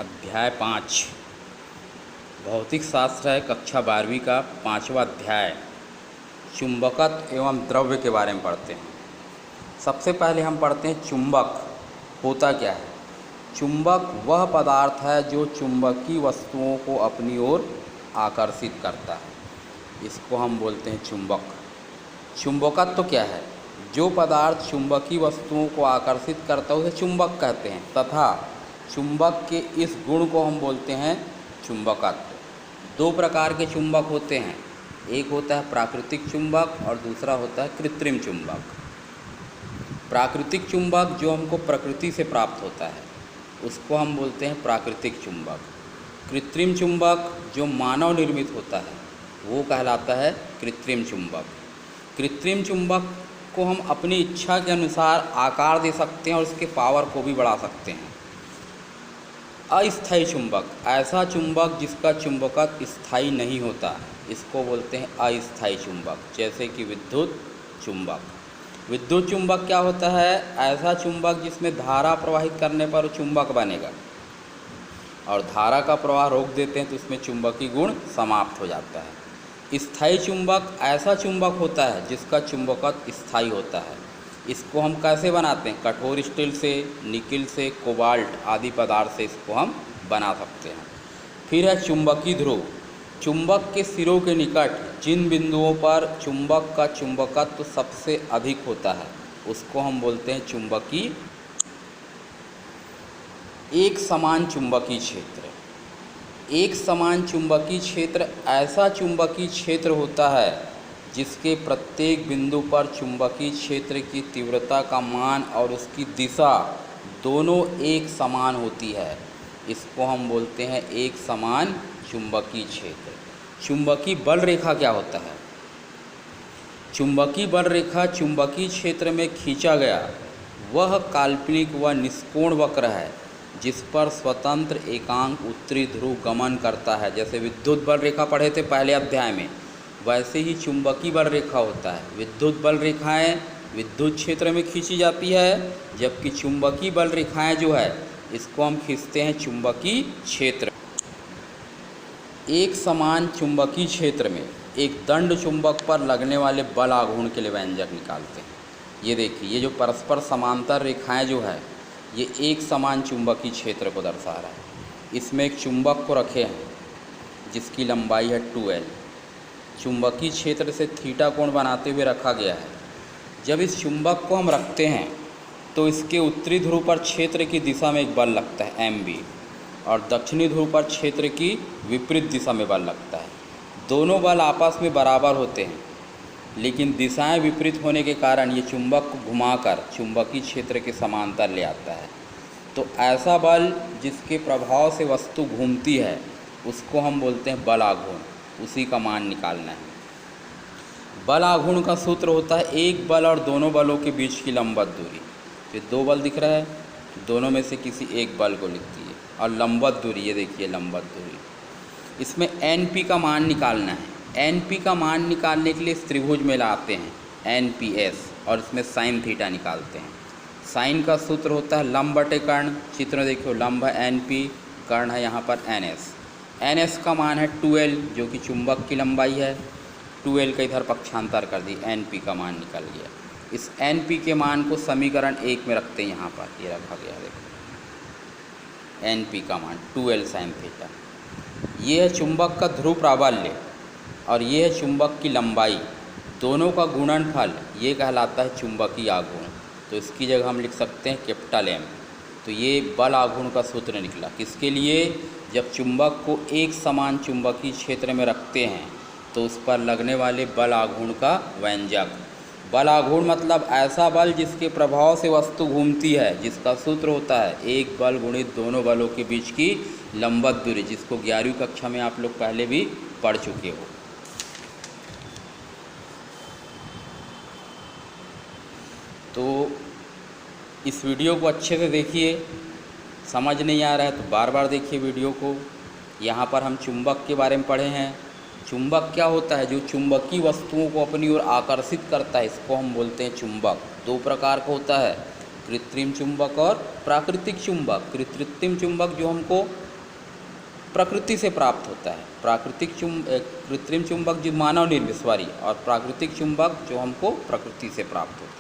अध्याय 5 भौतिक शास्त्र है। कक्षा 12वीं का 5वां अध्याय चुंबकत्व एवं द्रव्य के बारे में पढ़ते हैं। सबसे पहले हम पढ़ते हैं चुंबक होता क्या है। चुंबक वह पदार्थ है जो चुंबकीय वस्तुओं को अपनी ओर आकर्षित करता है, इसको हम बोलते हैं चुंबक। चुंबकत्व तो क्या है? जो पदार्थ चुंबकीय वस्तुओं को आकर्षित करता है उसे चुंबक कहते हैं, तथा चुंबक के इस गुण को हम बोलते हैं चुंबकत्व। दो प्रकार के चुंबक होते हैं, एक होता है प्राकृतिक चुंबक और दूसरा होता है कृत्रिम चुंबक। प्राकृतिक चुंबक जो हमको प्रकृति से प्राप्त होता है उसको हम बोलते हैं प्राकृतिक चुंबक। कृत्रिम चुंबक जो मानव निर्मित होता है वो कहलाता है कृत्रिम चुंबक। कृत्रिम चुंबक को हम अपनी इच्छा के अनुसार आकार दे सकते हैं और उसके पावर को भी बढ़ा सकते हैं। अस्थायी चुंबक, ऐसा चुंबक जिसका चुंबकत्व स्थायी नहीं होता, इसको बोलते हैं अस्थायी चुंबक, जैसे कि विद्युत चुंबक। विद्युत चुंबक क्या होता है? ऐसा चुंबक जिसमें धारा प्रवाहित करने पर चुंबक बनेगा और धारा का प्रवाह रोक देते हैं तो उसमें चुंबकीय गुण समाप्त हो जाता है। स्थायी चुंबक ऐसा चुंबक होता है जिसका चुंबकत्व स्थायी होता है। इसको हम कैसे बनाते हैं? कठोर स्टील से, निकिल से, कोबाल्ट आदि पदार्थ से इसको हम बना सकते हैं। फिर है चुंबकीय ध्रुव। चुंबक के सिरों के निकट जिन बिंदुओं पर चुंबक का चुंबकत्व सबसे अधिक होता है उसको हम बोलते हैं चुंबकीय। एक समान चुंबकीय क्षेत्र। एक समान चुंबकीय क्षेत्र ऐसा चुंबकीय क्षेत्र होता है जिसके प्रत्येक बिंदु पर चुंबकीय क्षेत्र की तीव्रता का मान और उसकी दिशा दोनों एक समान होती है। इसको हम बोलते हैं एक समान चुंबकीय क्षेत्र। चुंबकीय बल रेखा क्या होता है? चुंबकीय बल रेखा चुंबकीय क्षेत्र में खींचा गया वह काल्पनिक व निष्कोण वक्र है जिस पर स्वतंत्र एकांक उत्तरी ध्रुव गमन करता है। जैसे विद्युत बल रेखा पढ़े थे पहले अध्याय में, वैसे ही चुंबकीय बल रेखा होता है। विद्युत बल रेखाएं विद्युत क्षेत्र में खींची जाती है, जबकि चुंबकीय बल रेखाएं जो है इसको हम खींचते हैं चुंबकीय क्षेत्र। एक समान चुंबकीय क्षेत्र में एक दंड चुंबक पर लगने वाले बल आघूर्ण के लिए व्यंजक निकालते हैं। ये देखिए, ये जो परस्पर समांतर रेखाएं जो है ये एक समान चुंबकीय क्षेत्र को दर्शा रहा है। इसमें एक चुंबक को रखे हैं जिसकी लंबाई है 2L। चुंबकीय क्षेत्र से थीटा कोण बनाते हुए रखा गया है। जब इस चुंबक को हम रखते हैं तो इसके उत्तरी ध्रुव पर क्षेत्र की दिशा में एक बल लगता है MB और दक्षिणी ध्रुव पर क्षेत्र की विपरीत दिशा में बल लगता है। दोनों बल आपस में बराबर होते हैं, लेकिन दिशाएं विपरीत होने के कारण ये चुंबक को घुमाकर चुंबकीय क्षेत्र के समांतर ले आता है। तो ऐसा बल जिसके प्रभाव से वस्तु घूमती है उसको हम बोलते हैं बल आघूर्ण। उसी का मान निकालना है। बल आघूर्ण का सूत्र होता है एक बल और दोनों बलों के बीच की लंबवत दूरी। ये दो बल दिख रहा है, दोनों में से किसी एक बल को लिखती है। और लंबवत दूरी, ये देखिए लंबवत दूरी। इसमें NP का मान निकालना है। NP का मान निकालने के लिए इस त्रिभुज में लाते हैं NPS और इसमें साइन थीटा निकालते हैं। साइन का सूत्र होता है लंब बटे कर्ण। चित्र में देखिए, लंब है NP, कर्ण है यहाँ पर NS। NS का मान है 2L जो कि चुंबक की लंबाई है। 2L का इधर पक्षांतर कर दी, NP का मान निकल गया। इस NP के मान को समीकरण 1 में रखते हैं। यहाँ पर ये रखा गया, देखो NP का मान 2L साइन थीटा। ये है चुंबक का ध्रुव प्राबल्य और ये है चुंबक की लंबाई। दोनों का गुणनफल ये कहलाता है चुंबकीय आघूर्ण। तो इसकी जगह हम लिख सकते हैं कैपिटल M। तो ये बल आघूर्ण का सूत्र निकला। किसके लिए? जब चुंबक को एक समान चुंबकीय क्षेत्र में रखते हैं तो उस पर लगने वाले बल आघूर्ण का व्यंजक। बल आघूर्ण मतलब ऐसा बल जिसके प्रभाव से वस्तु घूमती है, जिसका सूत्र होता है एक बल गुणित दोनों बलों के बीच की लंबवत दूरी, जिसको 11वीं कक्षा में आप लोग पहले भी पढ़ चुके हो। तो इस वीडियो को अच्छे से देखिए, समझ नहीं आ रहा है तो बार बार देखिए वीडियो को। यहाँ पर हम चुंबक के बारे में पढ़े हैं। चुंबक क्या होता है? जो चुंबकीय वस्तुओं को अपनी ओर आकर्षित करता है इसको हम बोलते हैं चुंबक। दो प्रकार का होता है, कृत्रिम चुंबक और प्राकृतिक चुंबक। कृत्रिम चुंबक जो हमको प्रकृति से प्राप्त होता है। प्राकृतिक कृत्रिम चुंबक जो मानव निर्मित, सॉरी, और प्राकृतिक चुंबक जो हमको प्रकृति से प्राप्त होता है।